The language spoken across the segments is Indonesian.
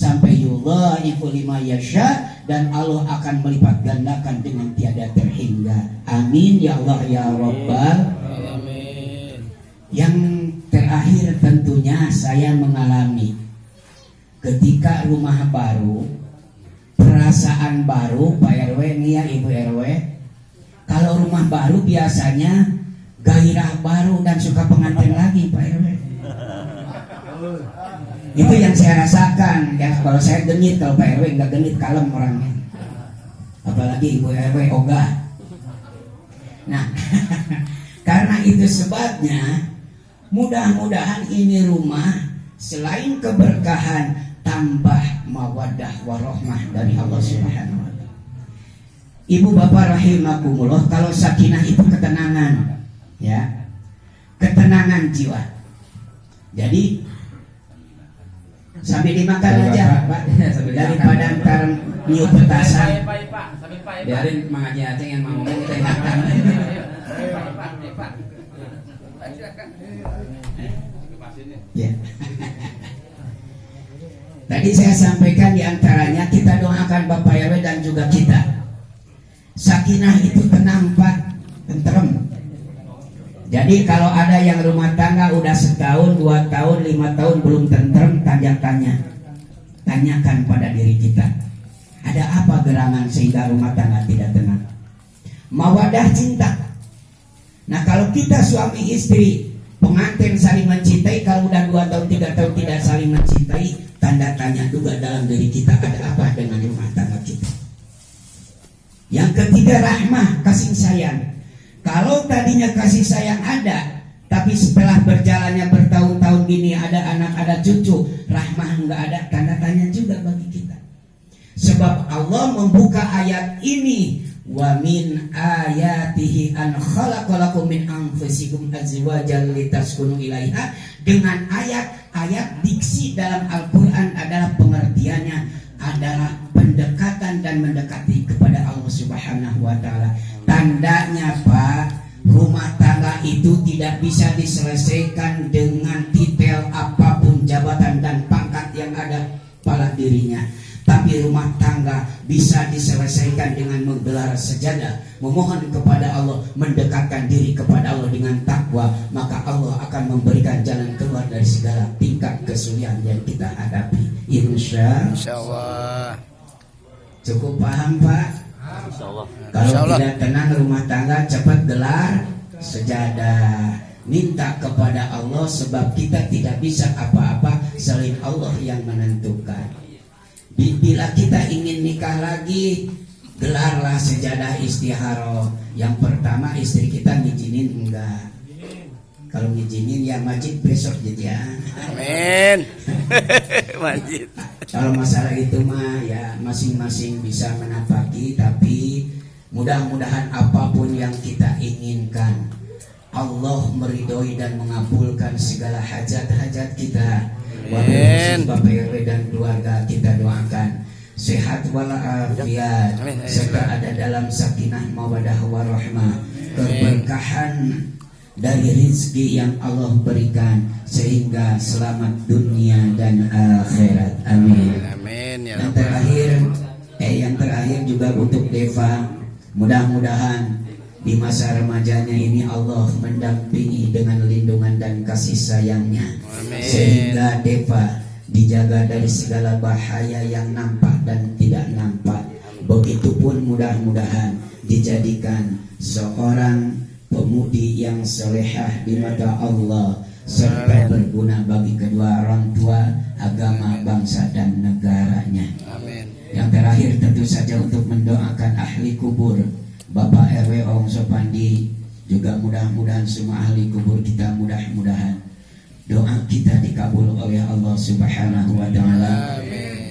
sampai yudhaifu liman yasha, dan Allah akan melipat gandakan dengan tiada terhingga. Amin ya Allah ya Rabbal alamin. Yang terakhir tentunya saya mengalami ketika rumah baru, perasaan baru Pak RW nih ya Ibu RW. Kalau rumah baru biasanya gairah baru dan suka pengantin lagi Pak RW. Itu yang saya rasakan ya. Kalau saya genit, kalau Pak RW nggak genit, kalem orangnya. Apalagi Ibu RW ogah. Nah karena itu sebabnya mudah-mudahan ini rumah selain keberkahan tambah mawaddah warahmah dari Allah Subhanahu wa taala. Ibu bapak rahimakumullah, kalau sakinah itu ketenangan ya, ketenangan jiwa. Jadi sambil dimakan aja Pak, daripada ntar niup petasan. Biarin Mang Haji Aceh yang mau ngomong, kita makan. Ya. Tadi saya sampaikan diantaranya kita doakan Bapak RW dan juga kita. Sakinah itu tenang Pak, tentrem. Jadi kalau ada yang rumah tangga udah setahun, 2 tahun, 5 tahun belum tentrem, tanya-tanya. Tanyakan pada diri kita. Ada apa gerangan sehingga rumah tangga tidak tenang? Mawadah cinta. Nah kalau kita suami istri, pengantin saling mencintai, kalau udah 2 tahun, 3 tahun tidak saling mencintai, tanda tanya juga dalam diri kita, ada apa dengan rumah tangga kita. Yang ketiga, rahmah, kasih sayang. Kalau tadinya kasih sayang ada, tapi setelah berjalannya bertahun-tahun gini, ada anak, ada cucu, rahmah nggak ada, tanda tanya juga bagi kita. Sebab Allah membuka ayat ini, wa min ayatihi an khalaqalakum min anfusikum azwajan litaskunu ilaiha, dengan ayat-ayat diksi dalam Al-Quran adalah pengertiannya adalah pendekatan dan mendekati kepada Allah Subhanahu wa taala. Tandanya Pak, rumah tangga itu tidak bisa diselesaikan dengan titel apapun jabatan dan pangkat yang ada pada dirinya. Tapi rumah tangga bisa diselesaikan dengan menggelar sejadah, memohon kepada Allah, mendekatkan diri kepada Allah dengan takwa, maka Allah akan memberikan jalan keluar dari segala tingkat kesulitan yang kita hadapi. Insya Allah. Cukup paham Pak? Insya Allah. Kalau tidak tenang rumah tangga, cepat gelar sejadah. Minta kepada Allah, sebab kita tidak bisa apa-apa selain Allah yang menentukan. Bila kita ingin nikah lagi, gelarlah sejadah istikharah. Yang pertama istri kita ngizinin enggak. Kalau ngizinin ya majid besok jadi ya. Amin. Majid. Kalau masalah itu mah ya masing-masing bisa menapaki, tapi mudah-mudahan apapun yang kita inginkan, Allah meridhoi dan mengabulkan segala hajat-hajat kita. Amin. Bapak RW dan keluarga kita doakan sehat walafiat, serta ada dalam sakinah mawadah warahmah, keberkahan dari rizki yang Allah berikan sehingga selamat dunia dan akhirat. Amin. Amin. Yang terakhir juga untuk Deva, mudah-mudahan di masa remajanya ini Allah mendampingi dengan lindungan dan kasih sayangnya. Amin. Sehingga Deva dijaga dari segala bahaya yang nampak dan tidak nampak. Begitupun mudah-mudahan dijadikan seorang pemudi yang solehah di mata Allah, serta berguna bagi kedua orang tua, agama, bangsa dan negaranya. Amin. Yang terakhir tentu saja untuk mendoakan ahli kubur, Bapak RW Om Sopandi, juga mudah-mudahan semua ahli kubur kita, mudah-mudahan doa kita dikabul oleh Allah Subhanahu wa taala.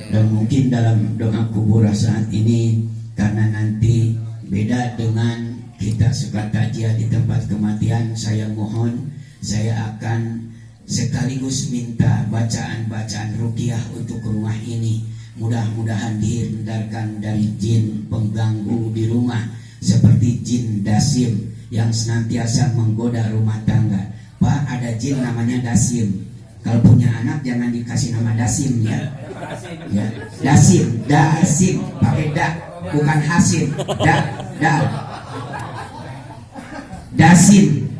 Dan mungkin dalam doa kubur saat ini, karena nanti beda dengan kita suka takziah di tempat kematian, saya mohon saya akan sekaligus minta bacaan-bacaan ruqyah untuk rumah ini. Mudah-mudahan dihindarkan dari jin pengganggu di rumah, seperti jin dasim yang senantiasa menggoda rumah tangga. Pak, ada jin namanya dasim. Kalau punya anak jangan dikasih nama Dasim ya. Ya, Dasim pakai da, bukan Hasim. Dasim.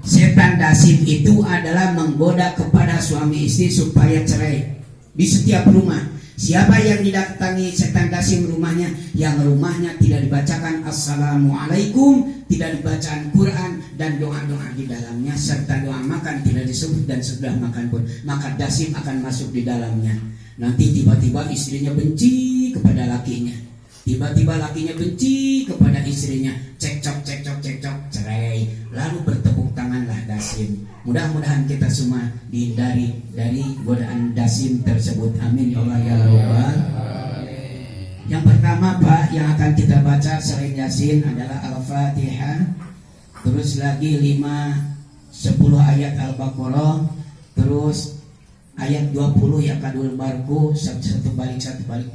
Setan Dasim itu adalah menggoda kepada suami istri supaya cerai di setiap rumah. Siapa yang didatangi setan Dasim rumahnya, yang rumahnya tidak dibacakan Assalamualaikum, tidak dibacaan Quran dan doa-doa di dalamnya, serta doa makan tidak disebut dan sudah makan pun, maka Dasim akan masuk di dalamnya. Nanti tiba-tiba istrinya benci kepada lakinya, tiba-tiba lakinya benci kepada istrinya, cekcok, cerai, lalu bertepuk tanganlah Dasim. Mudah-mudahan kita semua dihindari dari godaan Dasim tersebut. Amin ya Allah ya Rabbal. Yang pertama Pak yang akan kita baca selain Yasin adalah Al-Fatihah, terus lagi 10 ayat Al-Baqarah, terus ayat 20 ya kadul barku, satu balik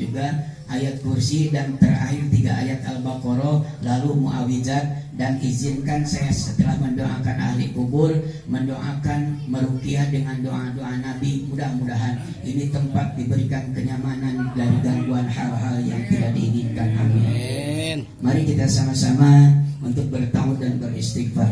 juga, ayat kursi, dan terakhir 3 ayat Al-Baqarah, lalu Muawizat. Dan izinkan saya setelah mendoakan ahli kubur, mendoakan meruqyah dengan doa-doa Nabi. Mudah-mudahan ini tempat diberikan kenyamanan dari gangguan hal-hal yang tidak diinginkan. Amin. Mari kita sama-sama untuk bertaud dan beristighfar.